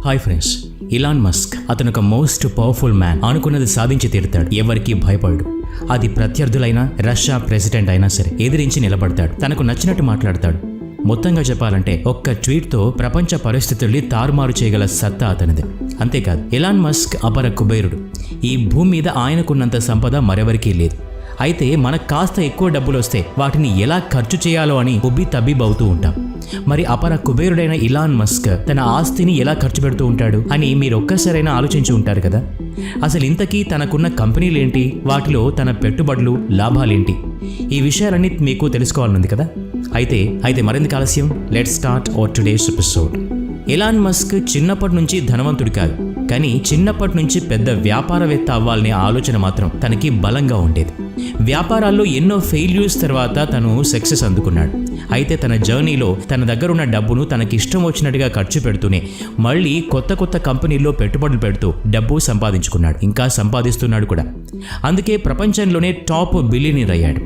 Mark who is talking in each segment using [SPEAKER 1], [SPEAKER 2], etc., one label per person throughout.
[SPEAKER 1] Hi friends, Elon Musk అతను ఒక most powerful man. అనుకున్నది సాధించి తీరుతాడు. ఎవరికి భయపడు. అది ప్రత్యర్థులైనా రష్యా ప్రెసిడెంట్ అయినా సరే ఎదిరించి నిలబడతాడు. తనకు నచ్చినట్టు మాట్లాడతాడు. మొత్తంగా చెప్పాలంటే ఒక్క ట్వీట్తో ప్రపంచ పరిస్థితుల్ని తారుమారు చేయగల సత్తా అతనిది. అంతేకాదు, ఇలాన్ మస్క్ అపర కుబేరుడు. ఈ భూమి మీద ఆయనకున్నంత సంపద మరెవరికీ లేదు. అయితే మనకు కాస్త ఎక్కువ డబ్బులు వస్తే వాటిని ఎలా ఖర్చు చేయాలో అని ఉబ్బి తబ్బిబవుతూ ఉంటాం. మరి అపర కుబేరుడైన ఇలాన్ మస్క్ తన ఆస్తిని ఎలా ఖర్చు పెడుతూ ఉంటాడు అని మీరు ఒక్కసారైనా ఆలోచించి ఉంటారు కదా. అసలు ఇంతకీ తనకున్న కంపెనీలేంటి, వాటిలో తన పెట్టుబడులు, లాభాలేంటి, ఈ విషయాలన్నీ మీకు తెలుసుకోవాలనుంది కదా. అయితే మరింత ఆలస్యం, let's start our today's episode. Elon Musk చిన్నప్పటి నుంచి ధనవంతుడు కాదు, కానీ చిన్నప్పటి నుంచి పెద్ద వ్యాపారవేత్త అవ్వాలనే ఆలోచన మాత్రం తనకి బలంగా ఉండేది. వ్యాపారాల్లో ఎన్నో ఫెయిల్యూర్స్ తర్వాత తను సక్సెస్ అందుకున్నాడు. అయితే తన జర్నీలో తన దగ్గర ఉన్న డబ్బును తనకి ఇష్టం వచ్చినట్టుగా ఖర్చు పెడుతూనే మళ్ళీ కొత్త కంపెనీల్లో పెట్టుబడులు పెడుతూ డబ్బు సంపాదించుకున్నాడు. ఇంకా సంపాదిస్తున్నాడు కూడా. అందుకే ప్రపంచంలోనే టాప్ బిలియనీర్ అయ్యాడు.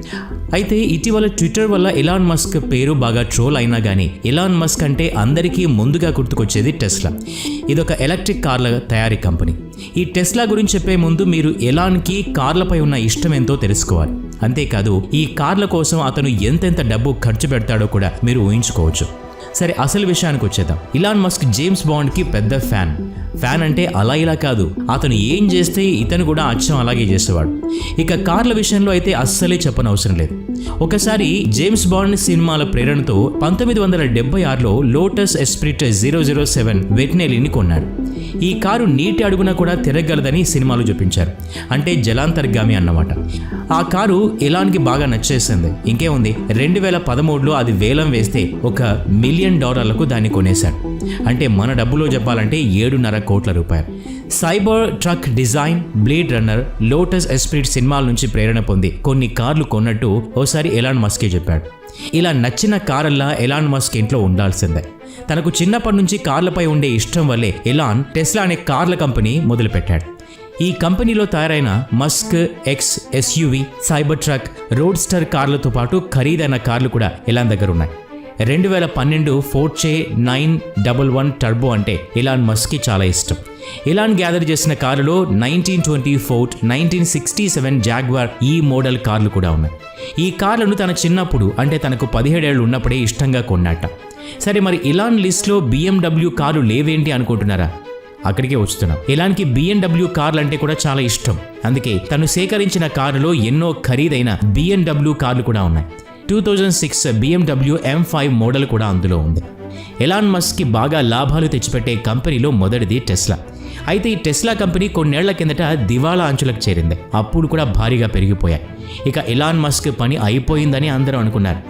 [SPEAKER 1] అయితే ఇటీవల ట్విట్టర్ వల్ల ఇలాన్ మస్క్ పేరు బాగా ట్రోల్ అయినా కానీ ఇలాన్ మస్క్ అంటే అందరికీ ముందుగా గుర్తుకొచ్చేది టెస్లా. ఇదొక ఎలక్ట్రిక్ కార్ల తయారీ కంపెనీ. ఈ టెస్లా గురించి చెప్పే ముందు మీరు ఎలాన్కి కార్లపై ఉన్న ఇష్టం ఎంతో తెలుసుకోవాలి. అంతేకాదు, ఈ కార్ల కోసం అతను ఎంతెంత డబ్బు ఖర్చు పెడతాడో కూడా మీరు ఊహించుకోవచ్చు. సరే, అసలు విషయానికి వచ్చేద్దాం. ఇలాన్ మస్క్ జేమ్స్ బాండ్కి పెద్ద ఫ్యాన్ అంటే అలా ఇలా కాదు, అతను ఏం చేస్తే ఇతను కూడా అచ్చం అలాగే చేసేవాడు. ఇక కార్ల విషయంలో అయితే అస్సలే చెప్పనవసరం లేదు. ఒకసారి జేమ్స్ బాండ్ సినిమాల ప్రేరణతో 1976లో లోటస్ ఎస్ప్రిట్ 007 వెట్నెలీని కొన్నాడు. ఈ కారు నీటి అడుగున కూడా తిరగలదని సినిమాలు చూపించారు. అంటే జలాంతర్గామి అన్నమాట. ఆ కారు ఇలాన్కి బాగా నచ్చేసింది. ఇంకేముంది, 2013లో అది వేలం వేస్తే $1 మిలియన్ దాన్ని కొనేశాడు. అంటే మన డబ్బులో చెప్పాలంటే 7.5 కోట్ల రూపాయలు. Cybertruck design, Blade Runner, Lotus Esprit సినిమాల నుంచి ప్రేరణ పొంది కొన్ని కార్లు కొన్నట్టు ఓసారి ఎలాన్ మస్కే చెప్పాడు. ఇలా నచ్చిన కారల్లా ఎలాన్ మస్క్ ఇంట్లో ఉండాల్సిందే. తనకు చిన్నప్పటి నుంచి కార్లపై ఉండే ఇష్టం వల్లే ఎలాన్ టెస్లా అనే కార్ల కంపెనీ మొదలుపెట్టాడు. ఈ కంపెనీలో తయారైన Musk X SUV, Cybertruck, Roadster కార్లతో పాటు ఖరీదైన కార్లు కూడా ఎలాన్ దగ్గర ఉన్నాయి. 2012 ఫోర్చే 911 టర్బో అంటే ఇలాన్ మస్క్కి చాలా ఇష్టం. ఇలాన్ గ్యాదర్ చేసిన కారులో 1920 ఫోర్డ్, 1967 జాగ్వార్ ఈ మోడల్ కార్లు కూడా ఉన్నాయి. ఈ కార్లను తన చిన్నప్పుడు అంటే తనకు 17 ఏళ్ళు ఉన్నప్పుడే ఇష్టంగా కొన్నట్ట. సరే, మరి ఇలాన్ లిస్ట్లో BMW కార్లు లేవేంటి అనుకుంటున్నారా? అక్కడికే వస్తున్నాం. ఇలాన్కి BMW కార్లు అంటే కూడా చాలా ఇష్టం. అందుకే తను సేకరించిన కారులో ఎన్నో ఖరీదైన BMW కార్లు కూడా ఉన్నాయి. 2006 BMW M5 మోడల్ కూడా అందులో ఉంది. ఎలాన్ మస్క్కి బాగా లాభాలు తెచ్చిపెట్టే కంపెనీలో మొదటిది టెస్లా. అయితే ఈ టెస్లా కంపెనీ కొన్నేళ్ల కిందట దివాళా అంచులకు చేరింది. అప్పుడు కూడా భారీగా పెరిగిపోయాయి. ఇక ఎలాన్ మస్క్ పని అయిపోయిందని అందరూ అనుకున్నారు.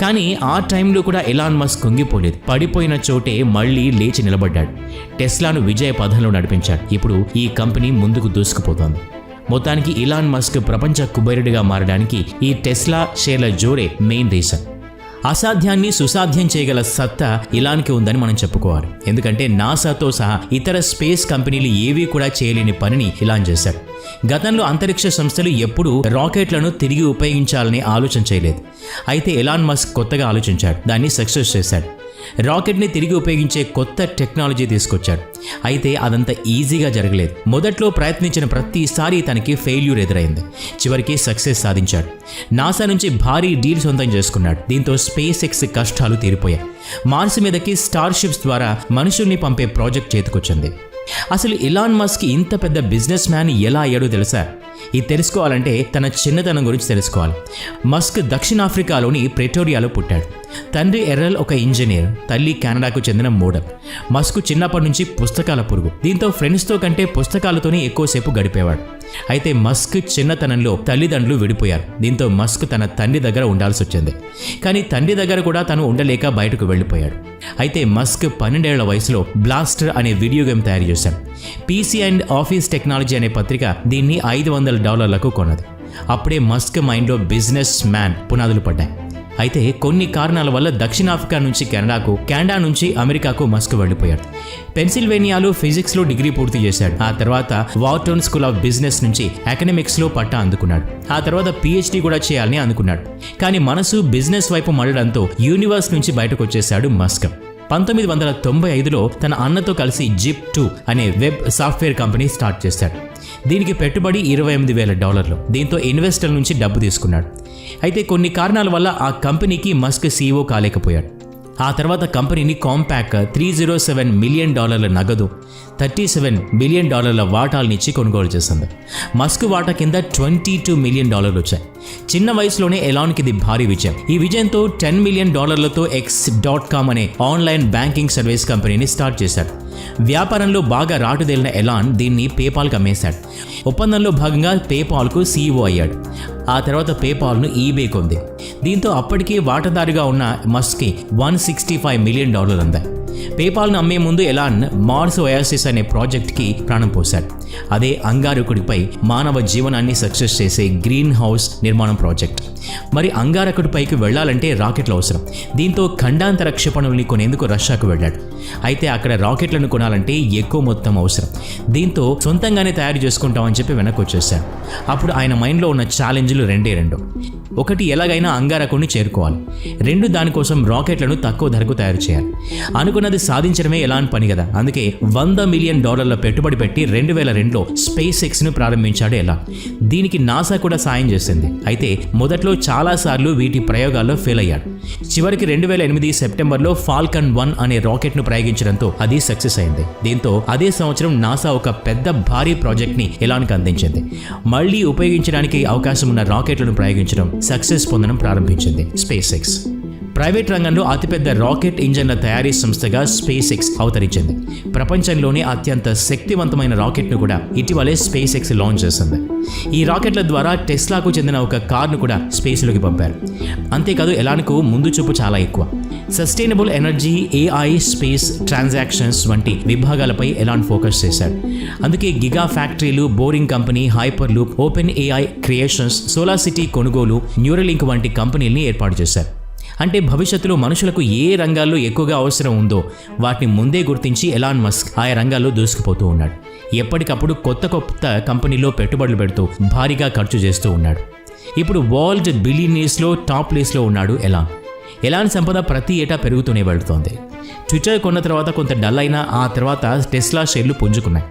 [SPEAKER 1] కానీ ఆ టైంలో కూడా ఎలాన్ మస్క్ కుంగిపోలేదు. పడిపోయిన చోటే మళ్ళీ లేచి నిలబడ్డాడు. టెస్లాను విజయ పథంలో నడిపించాడు. ఇప్పుడు ఈ కంపెనీ ముందుకు దూసుకుపోతోంది. మొత్తానికి ఇలాన్ మస్క్ ప్రపంచ కుబేరుడిగా మారడానికి ఈ టెస్లా షేర్ల జోరే మెయిన్ రీజన్. అసాధ్యాన్ని సుసాధ్యం చేయగల సత్తా ఇలాన్కి ఉందని మనం చెప్పుకోవాలి. ఎందుకంటే నాసాతో సహా ఇతర స్పేస్ కంపెనీలు ఏవీ కూడా చేయలేని పనిని ఇలాన్ చేశాడు. గతంలో అంతరిక్ష సంస్థలు ఎప్పుడూ రాకెట్లను తిరిగి ఉపయోగించాలని ఆలోచన చేయలేదు. అయితే ఎలాన్ మస్క్ కొత్తగా ఆలోచించాడు. దాన్ని సక్సెస్ చేశాడు. రాకెట్ని తిరిగి ఉపయోగించే కొత్త టెక్నాలజీ తీసుకొచ్చాడు. అయితే అదంత ఈజీగా జరగలేదు. మొదట్లో ప్రయత్నించిన ప్రతిసారి తనకి ఫెయిల్యూర్ ఎదురైంది. చివరికి సక్సెస్ సాధించాడు. నాసా నుంచి భారీ డీల్ సొంతం చేసుకున్నాడు. దీంతో స్పేస్ ఎక్స్ కష్టాలు తీరిపోయాయి. మార్స్ మీదకి స్టార్ షిప్స్ ద్వారా మనుషుల్ని పంపే ప్రాజెక్ట్ చేతికొచ్చింది. అసలు ఇలాన్ మస్క్ ఇంత పెద్ద బిజినెస్ మ్యాన్ ఎలా అయ్యాడో తెలుసా? ఇది తెలుసుకోవాలంటే తన చిన్నతనం గురించి తెలుసుకోవాలి. మస్క్ దక్షిణాఫ్రికాలోని ప్రెటోరియాలో పుట్టాడు. తండ్రి ఎర్రల్ ఒక ఇంజనీర్, తల్లి కెనడాకు చెందిన మోడల్. మస్క్ చిన్నప్పటి నుంచి పుస్తకాల పురుగు. దీంతో ఫ్రెండ్స్తో కంటే పుస్తకాలతోనే ఎక్కువసేపు గడిపేవాడు. అయితే మస్క్ చిన్నతనంలో తల్లిదండ్రులు విడిపోయారు. దీంతో మస్క్ తన తండ్రి దగ్గర ఉండాల్సి వచ్చింది. కానీ తండ్రి దగ్గర కూడా తను ఉండలేక బయటకు వెళ్ళిపోయాడు. అయితే మస్క్ 12 ఏళ్ల వయసులో బ్లాస్టర్ అనే వీడియో గేమ్ తయారు చేశాడు. PC అండ్ ఆఫీస్ టెక్నాలజీ అనే పత్రిక దీన్ని $500 కొన్నది. అప్పుడే మస్క్ మైండ్లో బిజినెస్ మ్యాన్ పునాదులు పడ్డాయి. అయితే కొన్ని కారణాల వల్ల దక్షిణాఫ్రికా నుంచి కెనడాకు, కెనడా నుంచి అమెరికాకు మస్క్ వెళ్ళిపోయాడు. పెన్సిల్వేనియాలో ఫిజిక్స్లో డిగ్రీ పూర్తి చేశాడు. ఆ తర్వాత వార్టన్ స్కూల్ ఆఫ్ బిజినెస్ నుంచి ఎకనామిక్స్లో పట్టా అందుకున్నాడు. ఆ తర్వాత PhD కూడా చేయాలని అనుకున్నాడు. కానీ మనసు బిజినెస్ వైపు మళ్ళడంతో యూనివర్స్ నుంచి బయటకు వచ్చేశాడు మస్క్. 1995లో తన అన్నతో కలిసి జిప్2 అనే వెబ్ సాఫ్ట్వేర్ కంపెనీ స్టార్ట్ చేశాడు. దీనికి పెట్టుబడి $28,000. దీంతో ఇన్వెస్టర్ నుంచి డబ్బు తీసుకున్నాడు. అయితే కొన్ని కారణాల వల్ల ఆ కంపెనీకి మస్క్ సీఈఓ కాలేకపోయాడు. ఆ తర్వాత కంపెనీని కాంపాక్ $307 మిలియన్ నగదు, $37 మిలియన్ వాటాలనిచ్చి కొనుగోలు చేసింది. మస్క్ వాటా కింద $22 మిలియన్ వచ్చాయి. చిన్న వయసులోనే ఎలాన్కి ఇది భారీ విజయం. ఈ విజయంతో $10 మిలియన్ X.com అనే ఆన్లైన్ బ్యాంకింగ్ సర్వీస్ కంపెనీని స్టార్ట్ చేశాడు. వ్యాపారంలో బాగా రాటుదేలిన ఎలాన్ దీన్ని పేపాల్కి అమ్మేశాడు. ఒప్పందంలో భాగంగా పేపాల్కు సీఈఓ అయ్యాడు. ఆ తర్వాత పేపాల్ను ఈబే కొంది. దీంతో అప్పటికే వాటాదారుగా ఉన్న మస్క్కి $165 మిలియన్ అందాయి. పేపాల్ను అమ్మే ముందు ఎలాన్ మార్స్ ఒయాసిస్ అనే ప్రాజెక్ట్కి ప్రాణం పోశాడు. అదే అంగారకుడిపై మానవ జీవనాన్ని సక్సెస్ చేసే గ్రీన్ హౌస్ నిర్మాణం ప్రాజెక్ట్. మరి అంగారకుడిపైకి వెళ్లాలంటే రాకెట్లు అవసరం. దీంతో ఖండాంతర క్షిపణుల్ని కొనేందుకు రష్యాకు వెళ్ళాడు. అయితే అక్కడ రాకెట్లను కొనాలంటే ఎక్కువ మొత్తం అవసరం. దీంతో సొంతంగానే తయారు చేసుకుంటామని చెప్పి వెనక్కి వచ్చేశాడు. అప్పుడు ఆయన మైండ్లో ఉన్న ఛాలెంజ్లు రెండే. ఒకటి, ఎలాగైనా అంగారకుడిని చేరుకోవాలి. 2, దానికోసం రాకెట్లను తక్కువ ధరకు తయారు చేయాలి. అనుకున్నది సాధించడమే ఎలాన్ పని కదా. అందుకే $100 మిలియన్ పెట్టుబడి పెట్టి 2002లో స్పేస్ ఎక్స్ను ప్రారంభించాడు ఎలాన్. దీనికి నాసా కూడా సాయం చేసింది. అయితే మొదట్లో చాలాసార్లు వీటి ప్రయోగాల్లో ఫెయిల్ అయ్యాడు. చివరికి 2008 సెప్టెంబర్లో ఫాల్కన్ 1 అనే రాకెట్ను ప్రయోగించడంతో అది సక్సెస్ అయింది. దీంతో అదే సంవత్సరం నాసా ఒక పెద్ద భారీ ప్రాజెక్ట్ని ఎలాన్కి అందించింది. మళ్లీ ఉపయోగించడానికి అవకాశం ఉన్న రాకెట్లను ప్రయోగించడం, సక్సెస్ పొందడం ప్రారంభించింది స్పేస్ ఎక్స్. ప్రైవేట్ రంగంలో అతిపెద్ద రాకెట్ ఇంజన్ల తయారీ సంస్థగా స్పేస్ ఎక్స్ అవతరించింది. ప్రపంచంలోనే అత్యంత శక్తివంతమైన రాకెట్ను కూడా ఇటీవలే స్పేస్ ఎక్స్ లాంచ్ చేసింది. ఈ రాకెట్ల ద్వారా టెస్లాకు చెందిన ఒక కార్ను కూడా స్పేస్లోకి పంపారు. అంతేకాదు ఎలాన్కు ముందు చూపు చాలా ఎక్కువ. Sustainable energy, AI, space, transactions వంటి విభాగాలపై ఎలాన్ ఫోకస్ చేశాడు. అందుకే గిగా ఫ్యాక్టరీలు, boring company, hyper loop, open AI creations, solar city కొనుగోలు, న్యూరలింక్ వంటి కంపెనీల్ని ఏర్పాటు చేశారు. అంటే భవిష్యత్తులో మనుషులకు ఏ రంగాల్లో ఎక్కువగా అవసరం ఉందో వాటిని ముందే గుర్తించి ఎలాన్ మస్క్ ఆయా రంగాల్లో దూసుకుపోతూ ఉన్నాడు. ఎప్పటికప్పుడు కొత్త కంపెనీలో పెట్టుబడులు పెడుతూ భారీగా ఖర్చు చేస్తూ ఉన్నాడు. ఇప్పుడు వరల్డ్ బిలియనీర్స్లో టాప్ ప్లేస్లో ఉన్నాడు ఎలాన్. ఎలాన్ సంపద ప్రతి ఏటా పెరుగుతూనే వెళుతోంది. ట్విట్టర్ కొన్న తర్వాత కొంత డల్ అయినా ఆ తర్వాత టెస్లా షేర్లు పుంజుకున్నాయి.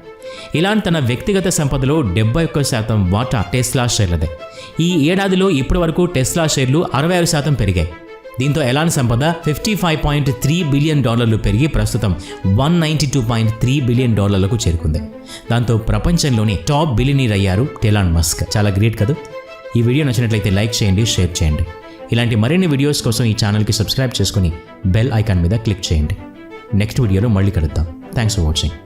[SPEAKER 1] ఎలాన్ తన వ్యక్తిగత సంపదలో 71% వాటా టెస్లా షేర్లదే. ఈ ఏడాదిలో ఇప్పటి వరకు టెస్లా షేర్లు 66% పెరిగాయి. దీంతో ఎలాన్ సంపద $55.3 బిలియన్ పెరిగి ప్రస్తుతం $192.3 బిలియన్ చేరుకుంది. దాంతో ప్రపంచంలోనే టాప్ బిలియనీర్ అయ్యారు ఎలాన్ మస్క్. చాలా గ్రేట్ కదా. ఈ వీడియో నచ్చినట్లయితే లైక్ చేయండి, షేర్ చేయండి. ఇలాంటి మరిన్ని వీడియోస్ కోసం ఈ ఛానల్కి సబ్స్క్రైబ్ చేసుకుని బెల్ ఐకాన్ మీద క్లిక్ చేయండి. నెక్స్ట్ వీడియోలో మళ్ళీ కలుద్దాం. Thanks for watching.